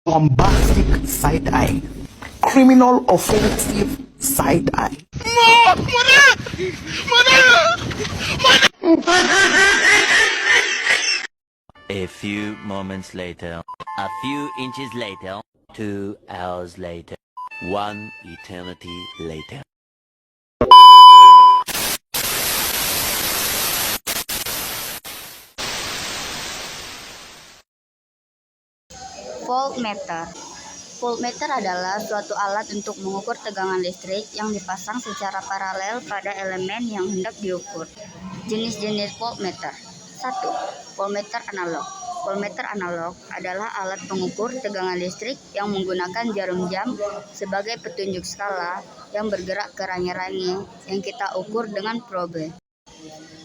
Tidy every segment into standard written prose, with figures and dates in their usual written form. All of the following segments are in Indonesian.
bombastic side eye, criminal offensive side eye. A few moments later, a few inches later, 2 hours later, one eternity later. Voltmeter. Voltmeter adalah suatu alat untuk mengukur tegangan listrik yang dipasang secara paralel pada elemen yang hendak diukur. Jenis-jenis voltmeter. 1. Voltmeter analog. Voltmeter analog adalah alat pengukur tegangan listrik yang menggunakan jarum jam sebagai petunjuk skala yang bergerak ke range-range yang kita ukur dengan probe.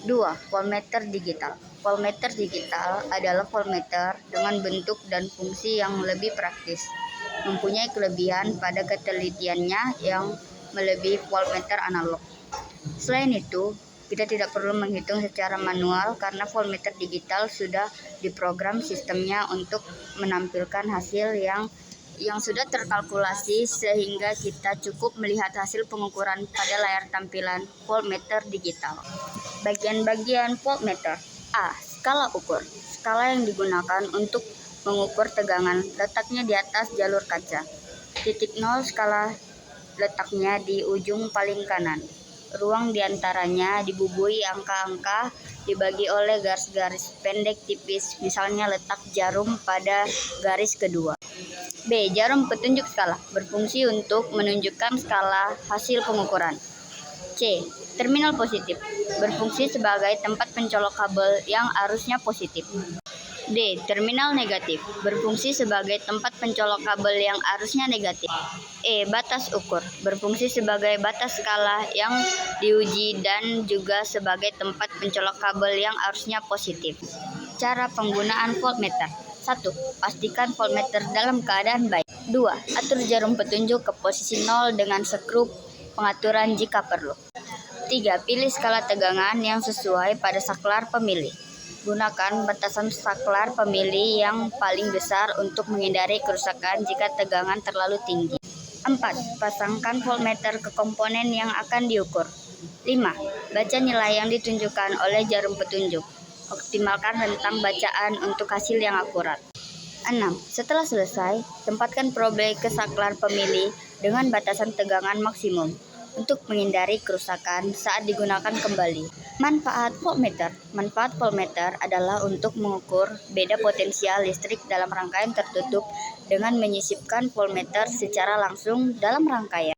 2. Voltmeter digital. Voltmeter digital adalah voltmeter dengan bentuk dan fungsi yang lebih praktis, mempunyai kelebihan pada ketelitiannya yang melebihi voltmeter analog. Selain itu, kita tidak perlu menghitung secara manual karena voltmeter digital sudah diprogram sistemnya untuk menampilkan hasil yang sudah terkalkulasi sehingga kita cukup melihat hasil pengukuran pada layar tampilan voltmeter digital. Bagian-bagian voltmeter. A. Skala ukur. Skala yang digunakan untuk mengukur tegangan letaknya di atas jalur kaca. Titik 0 skala letaknya di ujung paling kanan. Ruang diantaranya dibubuhi angka-angka dibagi oleh garis-garis pendek tipis, misalnya letak jarum pada garis kedua. B. Jarum petunjuk skala berfungsi untuk menunjukkan skala hasil pengukuran. C. Terminal positif berfungsi sebagai tempat pencolok kabel yang arusnya positif. D. Terminal negatif berfungsi sebagai tempat pencolok kabel yang arusnya negatif. E. Batas ukur berfungsi sebagai batas skala yang diuji dan juga sebagai tempat pencolok kabel yang arusnya positif. Cara penggunaan voltmeter. 1. Pastikan voltmeter dalam keadaan baik. 2. Atur jarum petunjuk ke posisi 0 dengan skrup pengaturan jika perlu. 3. Pilih skala tegangan yang sesuai pada saklar pemilih. Gunakan batasan saklar pemilih yang paling besar untuk menghindari kerusakan jika tegangan terlalu tinggi. 4. Pasangkan voltmeter ke komponen yang akan diukur. 5. Baca nilai yang ditunjukkan oleh jarum petunjuk. Optimalkan rentang bacaan untuk hasil yang akurat. 6. Setelah selesai, tempatkan probe ke saklar pemilih dengan batasan tegangan maksimum untuk menghindari kerusakan saat digunakan kembali. Manfaat voltmeter. Manfaat voltmeter adalah untuk mengukur beda potensial listrik dalam rangkaian tertutup dengan menyisipkan voltmeter secara langsung dalam rangkaian.